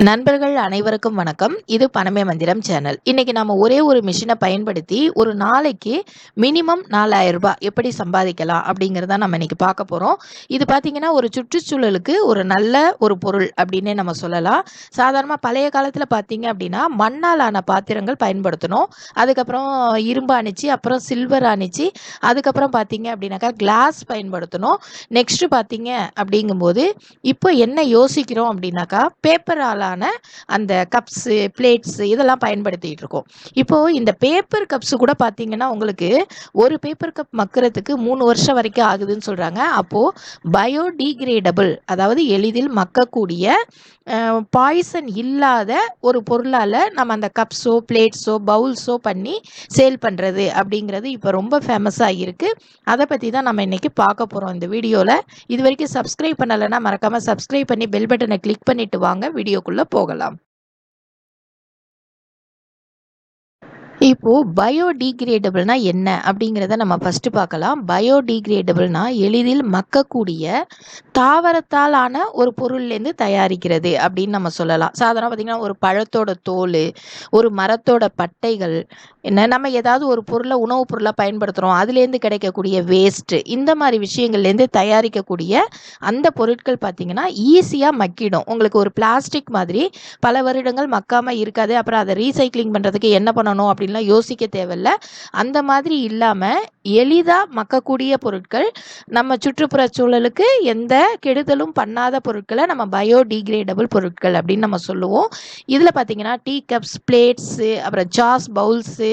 நண்பர்கள் அனைவருக்கும் வணக்கம். இது பணமே மந்திரம் சேனல். இன்னைக்கு நம்ம ஒரே ஒரு மிஷினை பயன்படுத்தி ஒரு நாளைக்கு மினிமம் 4000 ரூபாய் எப்படி சம்பாதிக்கலாம் அப்படிங்கிறத நம்ம இன்னைக்கு பார்க்க போகிறோம். இது பார்த்தீங்கன்னா ஒரு சுற்றுச்சூழலுக்கு ஒரு நல்ல ஒரு பொருள் அப்படின்னே நம்ம சொல்லலாம். சாதாரணமாக பழைய காலத்தில் பார்த்தீங்க அப்படின்னா மண்ணால் ஆன பாத்திரங்கள் பயன்படுத்தணும். அதுக்கப்புறம் இரும்பு அணிச்சு, அப்புறம் சில்வர் அணிச்சு, அதுக்கப்புறம் பார்த்தீங்க அப்படின்னாக்கா கிளாஸ் பயன்படுத்தணும். நெக்ஸ்ட் பார்த்தீங்க அப்படிங்கும்போது இப்போ என்ன யோசிக்கிறோம் அப்படின்னாக்கா பேப்பரால் அந்த கப்ஸ் பிளேட்ஸ் இதெல்லாம் பயன்படுத்திட்டு இருக்கோம். இப்போ இந்த பேப்பர் கப்ஸ் கூட பாத்தீங்கன்னா உங்களுக்கு ஒரு பேப்பர் கப் மக்கிறதுக்கு 3 வருஷம் வரைக்கும் ஆகுதுன்னு சொல்றாங்க. அப்போ பயோடிகிரேடபிள், அதாவது எளிதில் மக்கக்கூடிய பாய்சன் இல்லாத ஒரு பொருளால நம்ம அந்த கப்ஸோ பிளேட்ஸோ பவுல்ஸோ பண்ணி சேல் பண்றது அப்படிங்கிறது இப்போ ரொம்ப ஃபேமஸாக இருக்கு. அதை பற்றி தான் நம்ம இன்னைக்கு பார்க்க போகிறோம் இந்த வீடியோவில். இது வரைக்கும் சப்ஸ்கிரைப் பண்ணலைன்னா மறக்காமல் சப்ஸ்கிரைப் பண்ணி பெல் பட்டனை கிளிக் பண்ணிட்டு வாங்க, வீடியோக்குள்ளே போகலாம். இப்போ பயோடிகிரேடபிள்னா என்ன அப்படிங்கிறத நம்ம ஃபர்ஸ்ட் பார்க்கலாம். பயோடிகிரேடபிள்னா எளிதில் மக்கக்கூடிய தாவரத்தால் ஆன ஒரு பொருள்லேருந்து தயாரிக்கிறது அப்படின்னு நம்ம சொல்லலாம். சாதாரண பார்த்தீங்கன்னா ஒரு பழத்தோட தோல், ஒரு மரத்தோட பட்டைகள், என்ன நம்ம ஏதாவது ஒரு பொருளை உணவுப் பொருளாக பயன்படுத்துகிறோம், அதுலேருந்து கிடைக்கக்கூடிய வேஸ்ட்டு, இந்த மாதிரி விஷயங்கள்லேருந்து தயாரிக்கக்கூடிய அந்த பொருட்கள் பார்த்தீங்கன்னா ஈஸியாக மக்கிடும். உங்களுக்கு ஒரு பிளாஸ்டிக் மாதிரி பல வருடங்கள் மக்காமல் இருக்காது. அப்புறம் அதை ரீசைக்ளிங் பண்ணுறதுக்கு என்ன பண்ணணும் அப்படின்லாம் யோசிக்க தேவையில்ல. அந்த மாதிரி இல்லாமல் எளிதாக மக்கக்கூடிய பொருட்கள், நம்ம சுற்றுப்புற சூழலுக்கு எந்த கெடுதலும் பண்ணாத பொருட்களை நம்ம பயோடிகிரேடபிள் பொருட்கள் அப்படின்னு நம்ம சொல்லுவோம். இதில் பார்த்தீங்கன்னா டீ கப்ஸ், பிளேட்ஸு, அப்புறம் ஜாஸ், பவுல்ஸு,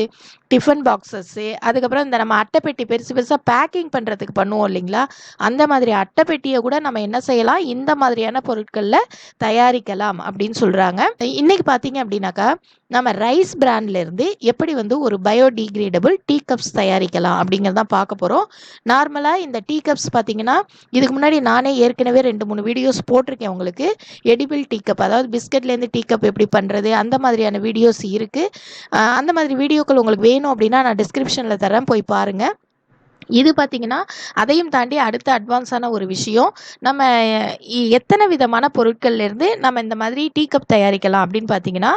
டிஃபன் பாக்ஸஸ்ஸு, அதுக்கப்புறம் இந்த நம்ம அட்டைப்பெட்டி பெருசு பெருசாக பேக்கிங் பண்ணுறதுக்கு பண்ணுவோம் இல்லைங்களா, அந்த மாதிரி அட்டைப்பெட்டியை கூட நம்ம என்ன செய்யலாம், இந்த மாதிரியான பொருட்களில் தயாரிக்கலாம் அப்படின்னு சொல்கிறாங்க. இன்னைக்கு பார்த்தீங்க அப்படின்னாக்கா நம்ம ரைஸ் பிராண்ட்லேருந்து எப்படி ஒரு பயோடிகிரேடபிள் டீ கப்ஸ் தயாரிக்கலாம் அப்படிங்கிறதான் பார்க்க போகிறோம். நார்மலாக இந்த டீ கப்ஸ் பார்த்தீங்கன்னா இதுக்கு முன்னாடி நானே ஏற்கனவே 2-3 வீடியோஸ் போட்டிருக்கேன் உங்களுக்கு. எடிபிள் டீ கப், அதாவது பிஸ்கட்லேருந்து டீ கப் எப்படி பண்ணுறது, அந்த மாதிரியான வீடியோஸ் இருக்குது. அந்த மாதிரி வீடியோக்கள் உங்களுக்கு வேணும் அப்படின்னா நான் டிஸ்கிரிப்ஷனில் தரேன், போய் பாருங்கள். இது பார்த்தீங்கன்னா அதையும் தாண்டி அடுத்த அட்வான்ஸான ஒரு விஷயம், நம்ம எத்தனை விதமான பொருட்கள்லேருந்து நம்ம இந்த மாதிரி டீ கப் தயாரிக்கலாம் அப்படின்னு பார்த்தீங்கன்னா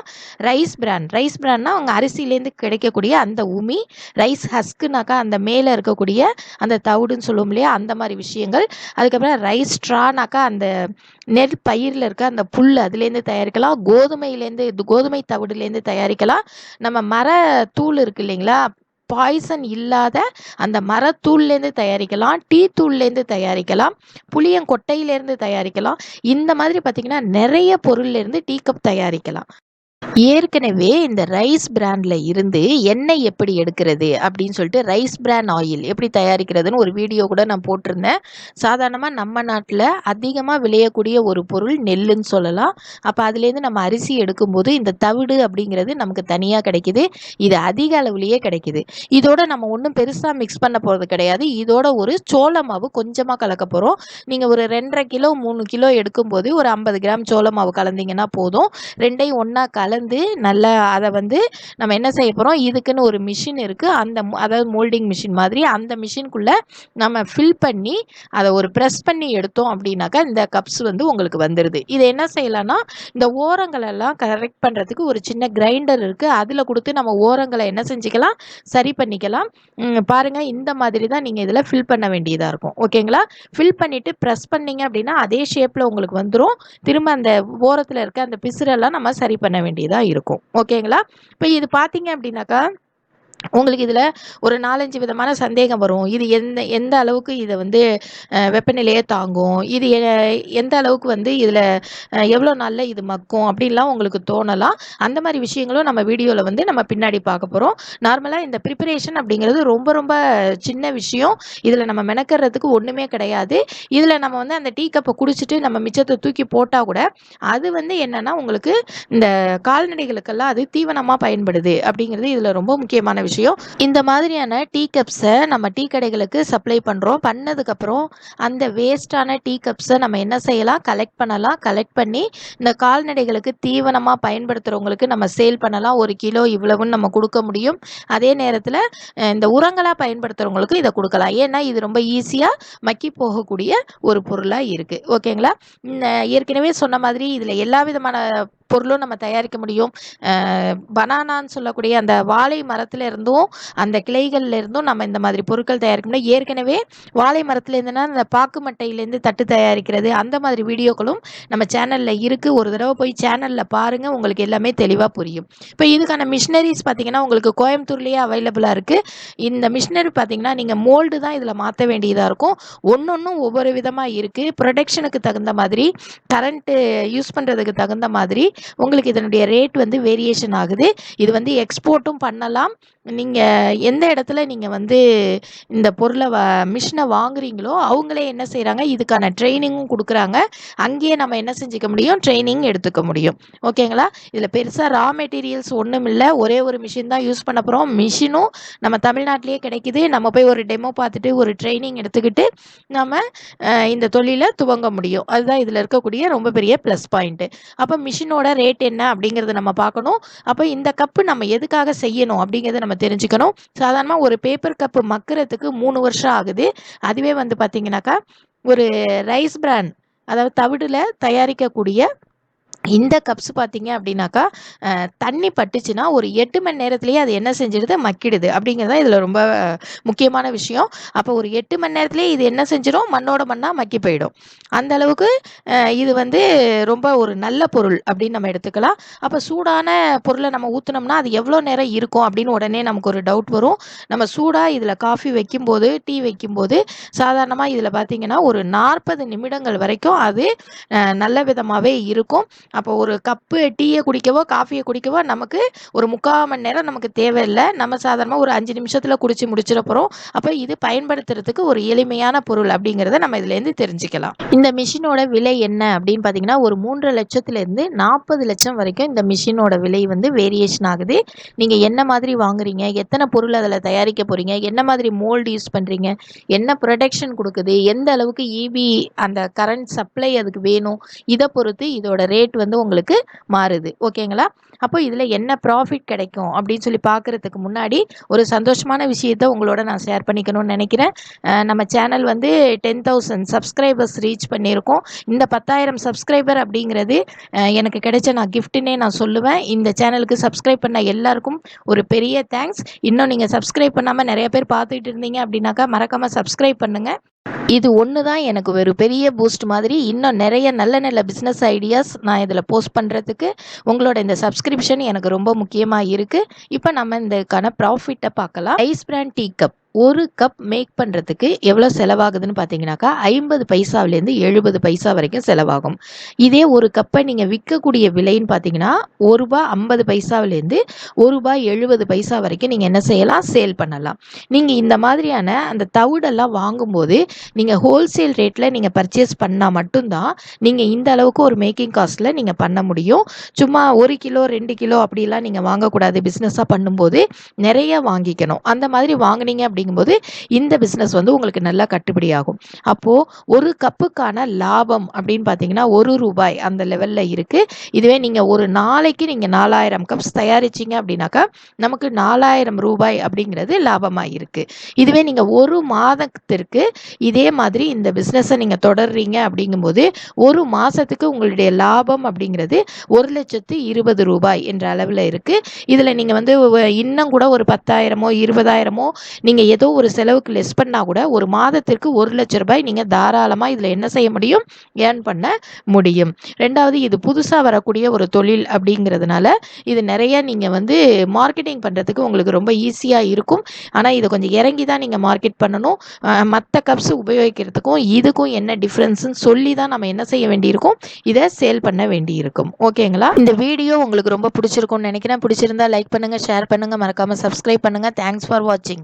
ரைஸ் பிராண்ட்னா அவங்க அரிசியிலேருந்து கிடைக்கக்கூடிய அந்த உமி, ரைஸ் ஹஸ்க்குனாக்கா அந்த மேலே இருக்கக்கூடிய அந்த தவிடுன்னு சொல்லுவோம் இல்லையா, அந்த மாதிரி விஷயங்கள். அதுக்கப்புறம் ரைஸ் ஸ்ட்ரானாக்கா அந்த நெல் பயிரில் இருக்க அந்த புல், அதுலேருந்து தயாரிக்கலாம். கோதுமை தவிடுலேருந்து தயாரிக்கலாம். நம்ம மர தூள் இருக்கு இல்லைங்களா, பாய்சன் இல்லாத அந்த மரத்தூள்லேருந்து தயாரிக்கலாம், டீ தூள்லேருந்து தயாரிக்கலாம், புளியங்கொட்டையிலேருந்து தயாரிக்கலாம். இந்த மாதிரி பார்த்திங்கன்னா நிறைய பொருள்லேருந்து டீ கப் தயாரிக்கலாம். ஏற்கனவே இந்த ரைஸ் பிராண்டில் இருந்து எண்ணெய் எப்படி எடுக்கிறது அப்படின்னு சொல்லிட்டு ரைஸ் பிராண்ட் ஆயில் எப்படி தயாரிக்கிறதுன்னு ஒரு வீடியோ கூட நான் போட்டிருந்தேன். சாதாரணமாக நம்ம நாட்டில் அதிகமாக விளையக்கூடிய ஒரு பொருள் நெல்லுன்னு சொல்லலாம். அப்போ அதுலேருந்து நம்ம அரிசி எடுக்கும்போது இந்த தவிடு அப்படிங்கிறது நமக்கு தனியாக கிடைக்கிது. இது அதிக அளவுலேயே கிடைக்கிது. இதோட நம்ம ஒன்றும் பெருசாக மிக்ஸ் பண்ண போகிறது கிடையாது. இதோட ஒரு சோள மாவு கொஞ்சமாக கலக்க போகிறோம். நீங்கள் ஒரு 2.5 கிலோ 3 கிலோ எடுக்கும்போது ஒரு 50 கிராம் சோள மாவு கலந்தீங்கன்னா போதும். ரெண்டையும் ஒன்றா கலந்து நல்லா அதை நம்ம என்ன செய்ய போகிறோம், இதுக்குன்னு ஒரு மிஷின் இருக்குது, அதாவது மோல்டிங் மிஷின் மாதிரி, அந்த மிஷினுக்குள்ளே நம்ம ஃபில் பண்ணி அதை ஒரு ப்ரெஸ் பண்ணி எடுத்தோம் அப்படின்னாக்கா இந்த கப்ஸ் உங்களுக்கு வந்துடுது. இதை என்ன செய்யலாம்னா இந்த ஓரங்களெல்லாம் கரெக்ட் பண்ணுறதுக்கு ஒரு சின்ன கிரைண்டர் இருக்குது, அதில் கொடுத்து நம்ம ஓரங்களை என்ன செஞ்சுக்கலாம், சரி பண்ணிக்கலாம். பாருங்கள், இந்த மாதிரி தான் நீங்கள் இதில் ஃபில் பண்ண வேண்டியதாக இருக்கும். ஓகேங்களா, ஃபில் பண்ணிவிட்டு ப்ரெஸ் பண்ணிங்க அப்படின்னா அதே ஷேப்பில் உங்களுக்கு வந்துடும். திரும்ப அந்த ஓரத்தில் இருக்க அந்த பிசுரெல்லாம் நம்ம சரி பண்ண வேண்டியதாக இருக்கும். ஓகேங்களா, இப்போ இது பார்த்தீங்க அப்படின்னாக்கா உங்களுக்கு இதில் ஒரு 4-5 விதமான சந்தேகம் வரும். இது எந்த அளவுக்கு இதை வெப்பநிலையை தாங்கும், இது எந்த அளவுக்கு இதில் எவ்வளோ நாளில் இது மக்கும் அப்படின்லாம் உங்களுக்கு தோணலாம். அந்த மாதிரி விஷயங்களும் நம்ம வீடியோவில் நம்ம பின்னாடி பார்க்க போகிறோம். நார்மலாக இந்த ப்ரிப்பரேஷன் அப்படிங்கிறது ரொம்ப ரொம்ப சின்ன விஷயம். இதில் நம்ம மெனக்கிறதுக்கு ஒன்றுமே கிடையாது. இதில் நம்ம அந்த டீ கப்பை குடிச்சிட்டு நம்ம மிச்சத்தை தூக்கி போட்டால் கூட அது என்னென்னா உங்களுக்கு இந்த கால்நடைகளுக்கெல்லாம் அது தீவனமாக பயன்படுது அப்படிங்கிறது இதில் ரொம்ப முக்கியமான விஷயம். இந்த மாதிரியான டீ கப்ஸை நம்ம டீ கடைகளுக்கு சப்ளை பண்ணுறோம். பண்ணதுக்கப்புறம் அந்த வேஸ்டான டீ கப்ஸை நம்ம என்ன செய்யலாம், கலெக்ட் பண்ணலாம். கலெக்ட் பண்ணி இந்த கால்நடைகளுக்கு தீவனமாக பயன்படுத்துகிறவங்களுக்கு நம்ம சேல் பண்ணலாம். 1 கிலோ இவ்வளவுன்னு நம்ம கொடுக்க முடியும். அதே நேரத்தில் இந்த உரங்களாக பயன்படுத்துகிறவங்களுக்கு இதை கொடுக்கலாம். ஏன்னா இது ரொம்ப ஈஸியாக மக்கி போகக்கூடிய ஒரு பொருளாக இருக்குது. ஓகேங்களா, ஏற்கனவே சொன்ன மாதிரி இதில் எல்லா விதமான பொருளும் நம்ம தயாரிக்க முடியும். பனானான்னு சொல்லக்கூடிய அந்த வாழை மரத்துல இருந்தும் அந்த கிளைகள்ல இருந்தும் நம்ம இந்த மாதிரி பொருட்கள் தயாரிக்க முடியும். ஏற்கனவே வாழை மரத்துல இருந்துன்னா அந்த பாக்கு மட்டையிலேருந்து தட்டு தயாரிக்கிறது அந்த மாதிரி வீடியோக்களும் நம்ம சேனல்ல இருக்கு. ஒரு தடவை போய் சேனல்ல பாருங்க, உங்களுக்கு எல்லாமே தெளிவா புரியும். இப்போ இதுக்கான மிஷினரிஸ் பார்த்தீங்கன்னா உங்களுக்கு கோயம்புத்தூர்லேயே அவைலபிளாக இருக்கு. இந்த மிஷினரி பார்த்தீங்கன்னா நீங்க மோல்டு தான் இதில் மாற்ற வேண்டியதாக இருக்கும். ஒன்னொன்னும் ஒவ்வொரு விதமாக இருக்கு. ப்ரொடக்ஷனுக்கு தகுந்த மாதிரி, கரண்ட்டு யூஸ் பண்ணுறதுக்கு தகுந்த மாதிரி உங்களுக்கு இதனுடைய ரேட் வந்து வேரியேஷன் ஆகுது. இது வந்து எக்ஸ்போர்ட்டும் பண்ணலாம். நீங்கள் எந்த இடத்துல நீங்கள் வந்து இந்த பொருளை மிஷினை வாங்குறீங்களோ அவங்களே என்ன செய்கிறாங்க, இதுக்கான ட்ரைனிங்கும் கொடுக்குறாங்க. அங்கேயே நம்ம என்ன செஞ்சுக்க முடியும், ட்ரைனிங் எடுத்துக்க முடியும். ஓகேங்களா? இதில் பெருசாக ரா மெட்டீரியல்ஸ் ஒன்றும் இல்லை. ஒரே ஒரு மிஷின் தான் யூஸ் பண்ண போகிறோம். மிஷினும் நம்ம தமிழ்நாட்டிலேயே கிடைக்குது. நம்ம போய் ஒரு டெமோ பார்த்துட்டு ஒரு ட்ரைனிங் எடுத்துக்கிட்டு நம்ம இந்த தொழிலை துவங்க முடியும். அதுதான் இதில் இருக்கக்கூடிய ரொம்ப பெரிய ப்ளஸ் பாயிண்ட்டு. அப்போ மிஷினோட ரேட் என்ன அப்படிங்கிறத நம்ம பார்க்கணும். அப்போ இந்த கப்பு நம்ம எதுக்காக செய்யணும் அப்படிங்கிறத நம்ம தெரிஞ்சுக்கணும். சாதாரணமாக ஒரு பேப்பர் கப்பு மக்கிறதுக்கு 3 வருஷம் ஆகுது. அதுவே வந்து பார்த்தீங்கன்னாக்கா ஒரு ரைஸ் பிரான், அதாவது தவிடுல தயாரிக்கக்கூடிய இந்த கப்ஸ் பார்த்தீங்க அப்படின்னாக்கா தண்ணி பட்டுச்சுன்னா ஒரு 8 மணி நேரத்துலேயே அது என்ன செஞ்சிடுது, மக்கிடுது. அப்படிங்கிறது தான் இதில் ரொம்ப முக்கியமான விஷயம். அப்போ ஒரு 8 மணி நேரத்துலேயே இது என்ன செஞ்சிடும், மண்ணோட மண்ணாக மக்கி போயிடும். அந்த அளவுக்கு இது வந்து ரொம்ப ஒரு நல்ல பொருள் அப்படின்னு நம்ம எடுத்துக்கலாம். அப்போ சூடான பொருளை நம்ம ஊற்றினோம்னா அது எவ்வளோ நேரம் இருக்கும் அப்படின்னு உடனே நமக்கு ஒரு டவுட் வரும். நம்ம சூடாக இதில் காஃபி வைக்கும்போது, டீ வைக்கும்போது சாதாரணமாக இதில் பார்த்தீங்கன்னா ஒரு 40 நிமிடங்கள் வரைக்கும் அது நல்ல விதமாகவே இருக்கும். அப்போ ஒரு கப்பு டீயை குடிக்கவோ காஃபியை குடிக்கவோ நமக்கு ஒரு 3/4 மணி நேரம் நமக்கு தேவையில்லை. நம்ம சாதாரணமாக ஒரு 5 நிமிஷத்தில் குடிச்சு முடிச்சிட போகிறோம். அப்போ இது பயன்படுத்துறதுக்கு ஒரு எளிமையான பொருள் அப்படிங்கிறத நம்ம இதுலேருந்து தெரிஞ்சுக்கலாம். இந்த மிஷினோட விலை என்ன அப்படின்னு பார்த்தீங்கன்னா ஒரு 3 லட்சத்துலேருந்து 40 லட்சம் வரைக்கும் இந்த மிஷினோட விலை வந்து வேரியேஷன் ஆகுது. நீங்கள் என்ன மாதிரி வாங்குறீங்க, எத்தனை பொருள் அதில் தயாரிக்க போகிறீங்க, என்ன மாதிரி மோல்டு யூஸ் பண்ணுறீங்க, என்ன ப்ரொடக்ஷன் கொடுக்குது, எந்த அளவுக்கு இபி அந்த கரண்ட் சப்ளை அதுக்கு வேணும், இதை பொறுத்து இதோட ரேட் வந்து உங்களுக்கு மாறுது. ஓகேங்களா? அப்போ இதில் என்ன ப்ராஃபிட் கிடைக்கும் அப்படின்னு சொல்லி பார்க்குறதுக்கு முன்னாடி ஒரு சந்தோஷமான விஷயத்தை உங்களோட நான் ஷேர் பண்ணிக்கணும்னு நினைக்கிறேன். நம்ம சேனல் வந்து 10,000 சப்ஸ்கிரைபர்ஸ் ரீச் பண்ணியிருக்கோம். இந்த 10,000 சப்ஸ்கிரைபர் அப்படிங்கிறது எனக்கு கிடைச்ச நான் கிஃப்ட்டுன்னே நான் சொல்லுவேன். இந்த சேனலுக்கு சப்ஸ்கிரைப் பண்ண எல்லாருக்கும் ஒரு பெரிய தேங்க்ஸ். இன்னும் நீங்கள் சப்ஸ்கிரைப் பண்ணாமல் நிறைய பேர் பார்த்துட்டு இருந்தீங்க அப்படின்னாக்கா மறக்காமல் சப்ஸ்கிரைப் பண்ணுங்கள். இது ஒன்று தான் எனக்கு ஒரு பெரிய பூஸ்ட் மாதிரி. இன்னும் நிறைய நல்ல நல்ல பிஸ்னஸ் ஐடியாஸ் நான் இதில் போஸ்ட் பண்ணுறதுக்கு உங்களோட இந்த சப்ஸ்கிரிப்ஷன் எனக்கு ரொம்ப முக்கியமாக இருக்குது. இப்போ நம்ம இதுக்கான ப்ராஃபிட்டை பார்க்கலாம். ஐஸ் பிராண்ட் டீ கப் ஒரு கப் மேக் பண்ணுறதுக்கு எவ்வளோ செலவாகுதுன்னு பார்த்தீங்கன்னாக்கா 50 பைசாவிலேருந்து 70 பைசா வரைக்கும் செலவாகும். இதே ஒரு கப்பை நீங்கள் விற்கக்கூடிய விலைன்னு பார்த்தீங்கன்னா ₹1.50 ₹1.70 வரைக்கும் நீங்கள் என்ன செய்யலாம், சேல் பண்ணலாம். நீங்கள் இந்த மாதிரியான அந்த தவிடெல்லாம் வாங்கும்போது நீங்கள் ஹோல்சேல் ரேட்டில் நீங்கள் பர்ச்சேஸ் பண்ணால் மட்டும்தான் நீங்கள் இந்த அளவுக்கு ஒரு மேக்கிங் காஸ்ட்டில் நீங்கள் பண்ண முடியும். சும்மா 1 கிலோ 2 கிலோ அப்படிலாம் நீங்கள் வாங்கக்கூடாது. பிஸ்னஸாக பண்ணும்போது நிறைய வாங்கிக்கணும். அந்த மாதிரி வாங்கினீங்க அப்படிங்கும்போது இந்த பிஸ்னஸ் வந்து உங்களுக்கு நல்லா கட்டுப்படி ஆகும். அப்போது ஒரு கப்புக்கான லாபம் அப்படின்னு பார்த்தீங்கன்னா ₹1 அந்த லெவலில் இருக்குது. இதுவே நீங்கள் ஒரு நாளைக்கு நீங்கள் 4000 கப்ஸ் தயாரிச்சிங்க அப்படின்னாக்கா நமக்கு ₹4000 அப்படிங்கிறது லாபமாக இருக்குது. இதுவே நீங்கள் ஒரு மாதத்திற்கு இதே மாதிரி இந்த பிஸ்னஸை நீங்கள் தொடர்றீங்க அப்படிங்கும்போது ஒரு மாதத்துக்கு உங்களுடைய லாபம் அப்படிங்கிறது ₹1,20,000 என்ற அளவில் இருக்குது. இதில் நீங்கள் வந்து இன்னும் கூட ஒரு 10,000 20,000 நீங்கள் ஏதோ ஒரு செலவுக்கு லெஸ் பண்ணால் கூட ஒரு மாதத்திற்கு ₹1,00,000 நீங்கள் தாராளமாக இதில் என்ன செய்ய முடியும், ஏர்ன் பண்ண முடியும். ரெண்டாவது, இது புதுசாக வரக்கூடிய ஒரு தொழில் அப்படிங்கிறதுனால இது நிறைய நீங்கள் வந்து மார்க்கெட்டிங் பண்ணுறதுக்கு உங்களுக்கு ரொம்ப ஈஸியாக இருக்கும். ஆனால் இதை கொஞ்சம் இறங்கி தான் நீங்கள் மார்க்கெட் பண்ணணும். மற்ற கப்ஸ் உபயோகிக்கிறதுக்கும் இதுக்கும் என்ன டிஃப்ரென்ஸ்னு சொல்லி தான் நம்ம என்ன செய்ய வேண்டியிருக்கும், இதை சேல் பண்ண வேண்டியிருக்கும். ஓகேங்களா? இந்த வீடியோ உங்களுக்கு ரொம்ப பிடிச்சிருக்கும்னு நினைக்கிறேன். பிடிச்சிருந்தா லைக் பண்ணுங்கள், ஷேர் பண்ணுங்கள், மறக்காமல் சப்ஸ்கிரைப் பண்ணுங்கள். தேங்க்ஸ் ஃபார் வாட்சிங்.